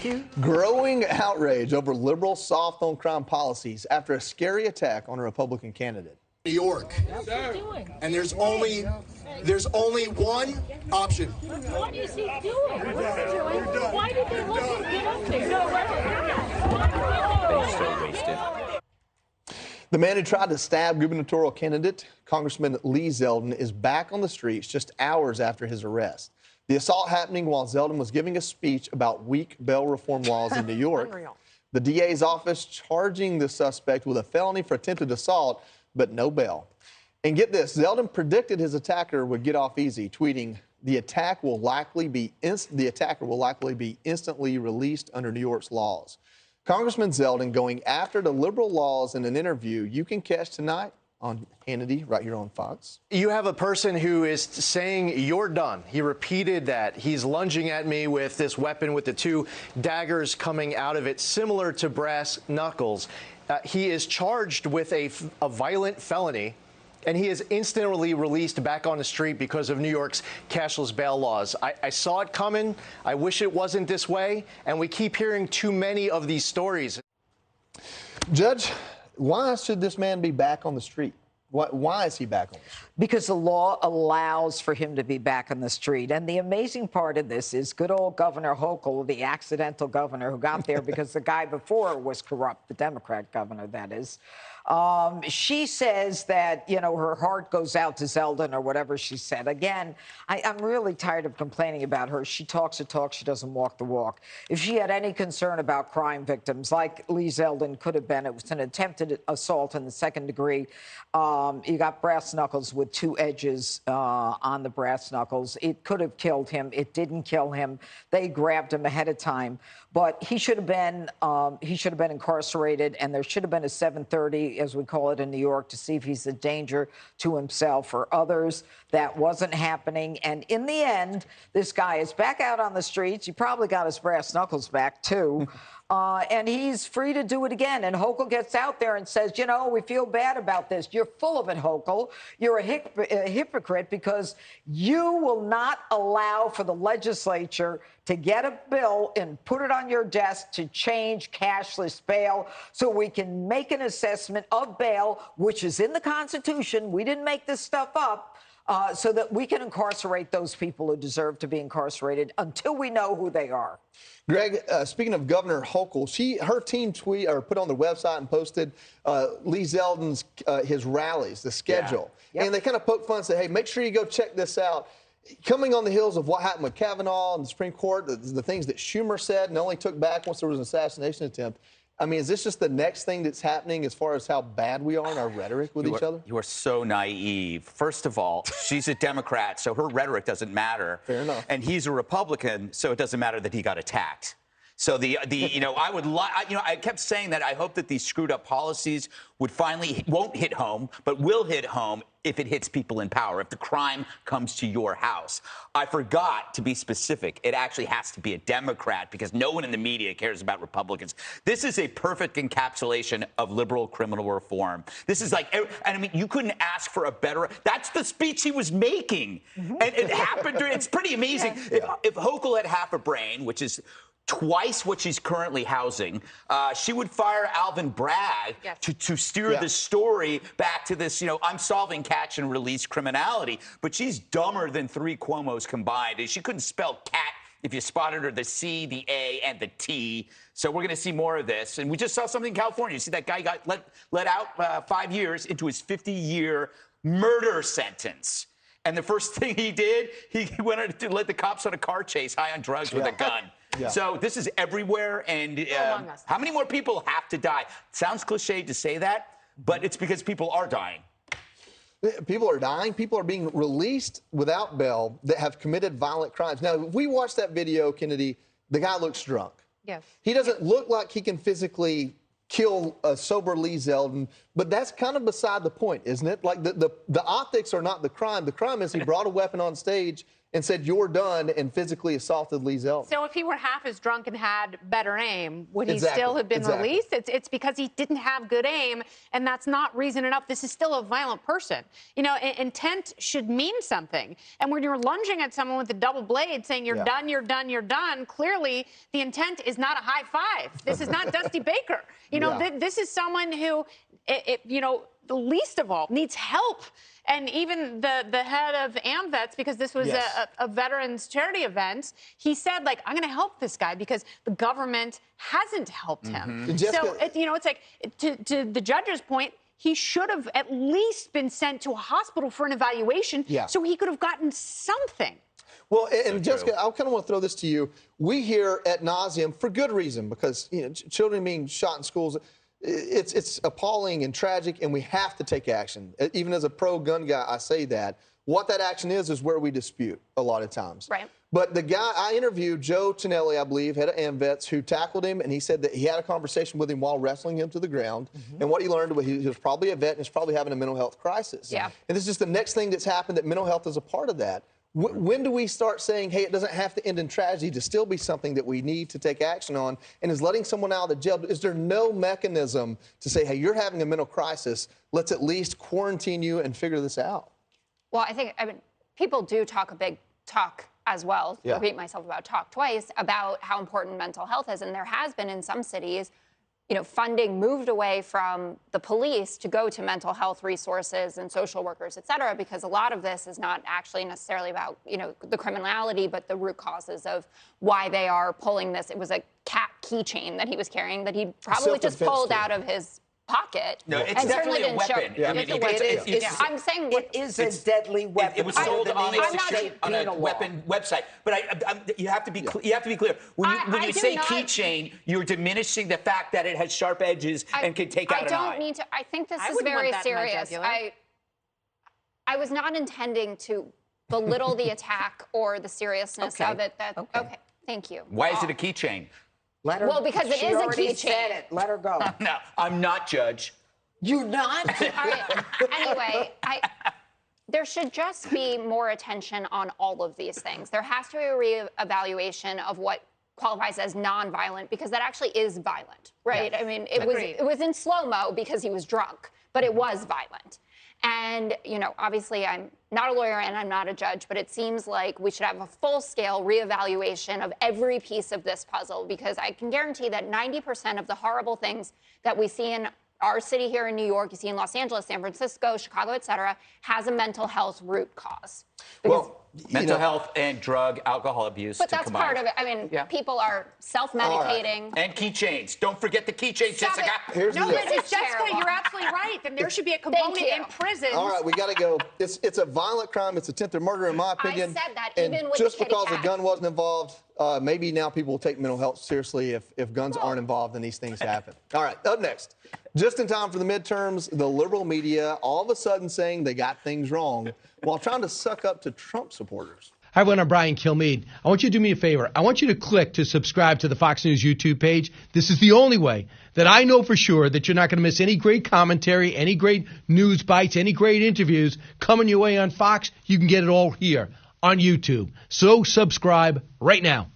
Thank you. Growing outrage over liberal soft on crime policies after a scary attack on a Republican candidate. New York, and there's only one option. What is he doing? What's he doing? Why did they let him get up there? The man who tried to stab gubernatorial candidate Congressman Lee Zeldin is back on the streets just hours after his arrest. The assault happening while Zeldin was giving a speech about weak bail reform laws in New York. The DA's office charging the suspect with a felony for attempted assault, but no bail. And get this, Zeldin predicted his attacker would get off easy, tweeting, the attacker will likely be instantly released under New York's laws. Congressman Zeldin going after the liberal laws in an interview you can catch tonight on Hannity, right here on Fox. You have a person who is saying, you're done. He repeated that. He's lunging at me with this weapon with the two daggers coming out of it, similar to brass knuckles. He is charged with a violent felony, and he is instantly released back on the street because of New York's cashless bail laws. I saw it coming. I wish it wasn't this way, and we keep hearing too many of these stories. Judge, why should this man be back on the street? Why is he back on the street? Because the law allows for him to be back on the street. And the amazing part of this is good old Governor Hochul, the accidental governor who got there because the guy before was corrupt, the Democrat governor, that is. She says that, you know, her heart goes out to Zeldin or whatever she said. Again, I'm really tired of complaining about her. She talks the talk. She doesn't walk the walk. If she had any concern about crime victims, like Lee Zeldin could have been, it was an attempted assault in the second degree. You got brass knuckles with two edges on the brass knuckles. It could have killed him. It didn't kill him. They grabbed him ahead of time. But he should have been incarcerated, and there should have been a 730, as we call it in New York, to see if he's a danger to himself or others. That wasn't happening. And in the end, this guy is back out on the streets. He probably got his brass knuckles back, too. And he's free to do it again. And Hochul gets out there and says, you know, we feel bad about this. You're full of it, Hochul. You're a hypocrite because you will not allow for the legislature to get a bill and put it on your desk to change cashless bail so we can make an assessment of bail, which is in the Constitution. We didn't make this stuff up. So that we can incarcerate those people who deserve to be incarcerated until we know who they are. Greg, speaking of Governor Hochul, her team put on their website and posted Lee Zeldin's his rallies, the schedule, and they kind of poked fun and said, "Hey, make sure you go check this out." Coming on the heels of what happened with Kavanaugh and the Supreme Court, the things that Schumer said and only took back once there was an assassination attempt. I mean, is this just the next thing that's happening as far as how bad we are in our rhetoric with each other? You are so naive. First of all, she's a Democrat, so her rhetoric doesn't matter. Fair enough. And he's a Republican, so it doesn't matter that he got attacked. So I kept saying that I hope that these screwed up policies won't hit home, but will hit home if it hits people in power, if the crime comes to your house. I forgot to be specific. It actually has to be a Democrat because no one in the media cares about Republicans. This is a perfect encapsulation of liberal criminal reform. This is like, and I mean, you couldn't ask for a better, that's the speech he was making. And it happened, it's pretty amazing. Yeah. If Hochul had half a brain, which is twice what she's currently housing, she would fire Alvin Bragg to steer the story back to this, I'm solving catch and release criminality. But she's dumber than three Cuomos combined. She couldn't spell cat if you spotted her the C, the A, and the T. So we're going to see more of this. And we just saw something in California. You see that guy got let out 5 years into his 50-year murder sentence. And the first thing he did, he went to let the cops on a car chase high on drugs with a gun. Yeah. So this is everywhere, and how many more people have to die? Sounds cliche to say that, but it's because people are dying. People are dying. People are being released without bail that have committed violent crimes. Now, if we watch that video, Kennedy, the guy looks drunk. Yes. He doesn't look like he can physically kill a sober Lee Zeldin, but that's kind of beside the point, isn't it? Like the optics are not the crime. The crime is he brought a weapon on stage and said, "You're done," and physically assaulted Lee Zeldin. So if he were half as drunk and had better aim, would he Exactly, still have been exactly. released? It's because he didn't have good aim, and that's not reason enough. This is still a violent person. You know, intent should mean something. And when you're lunging at someone with a double blade saying you're done, you're done, you're done, clearly the intent is not a high five. This is not Dusty Baker. You know, this is someone who, you know, the least of all needs help. And even the head of AMVETS, because this was a veterans charity event, he said, like, I'm going to help this guy because the government hasn't helped him. So, you know, it's like, to the judge's point, he should have at least been sent to a hospital for an evaluation so he could have gotten something. Well, and Jessica, I kind of want to throw this to you. We hear ad nauseum for good reason, because, you know, children being shot in schools, it's appalling and tragic, and we have to take action. Even as a pro-gun guy, I say that. What that action is where we dispute a lot of times. Right. But the guy I interviewed, Joe Tonelli, I believe, head of AMVETS, who tackled him, and he said that he had a conversation with him while wrestling him to the ground. And what he learned was he was probably a vet and is probably having a mental health crisis. Yeah. And this is just the next thing that's happened, that mental health is a part of that. When do we start saying, hey, it doesn't have to end in tragedy to still be something that we need to take action on? And is letting someone out of the jail, is there no mechanism to say, hey, you're having a mental crisis, let's at least quarantine you and figure this out? Well, I mean, people do talk a big talk as well, repeat myself about talk twice, about how important mental health is. And there has been in some cities, you know, funding moved away from the police to go to mental health resources and social workers, et cetera, because a lot of this is not actually necessarily about, you know, the criminality, but the root causes of why they are pulling this. It was a cat keychain that he was carrying that he probably just pulled out of his pocket. No, it's and definitely certainly a didn't show. weapon. I mean, I'm saying it is a deadly weapon. It was sold on a state weapon website. But you have to be you have to be clear. When you say keychain, you're diminishing the fact that it has sharp edges and can take out an eye. I don't need to. I think this is very serious. I was not intending to belittle the attack or the seriousness of it. Okay. Thank you. Why is it a keychain? Let her, well, because it she is a already keychain. said it. Let her go. No, I'm not, Judge. You're not? All right. Anyway, there should just be more attention on all of these things. There has to be a reevaluation of what qualifies as nonviolent, because that actually is violent, right? I mean, it was in slow-mo because he was drunk, but it was violent. And, you know, obviously I'm not a lawyer and I'm not a judge, but it seems like we should have a full-scale reevaluation of every piece of this puzzle, because I can guarantee that 90% of the horrible things that we see in our city here in New York, you see in Los Angeles, San Francisco, Chicago, et cetera, has a mental health root cause. Well, mental health and drug, alcohol abuse. But that's part of it. I mean, people are self-medicating. And keychains. Don't forget the keychains, Jessica. Here's No, the but Jessica, you're absolutely right. And there should be a component in prisons. All right, we got to go. It's a violent crime. It's attempted murder, in my opinion. I said that, and even with just the kitty because a cat. gun wasn't involved, maybe now people will take mental health seriously if guns aren't involved and these things happen. All right, up next, just in time for the midterms, the liberal media all of a sudden saying they got things wrong while trying to suck up to Trump supporters. Hi, everyone. I'm Brian Kilmeade. I want you to do me a favor. I want you to click to subscribe to the Fox News YouTube page. This is the only way that I know for sure that you're not going to miss any great commentary, any great news bites, any great interviews coming your way on Fox. You can get it all here on YouTube. So subscribe right now.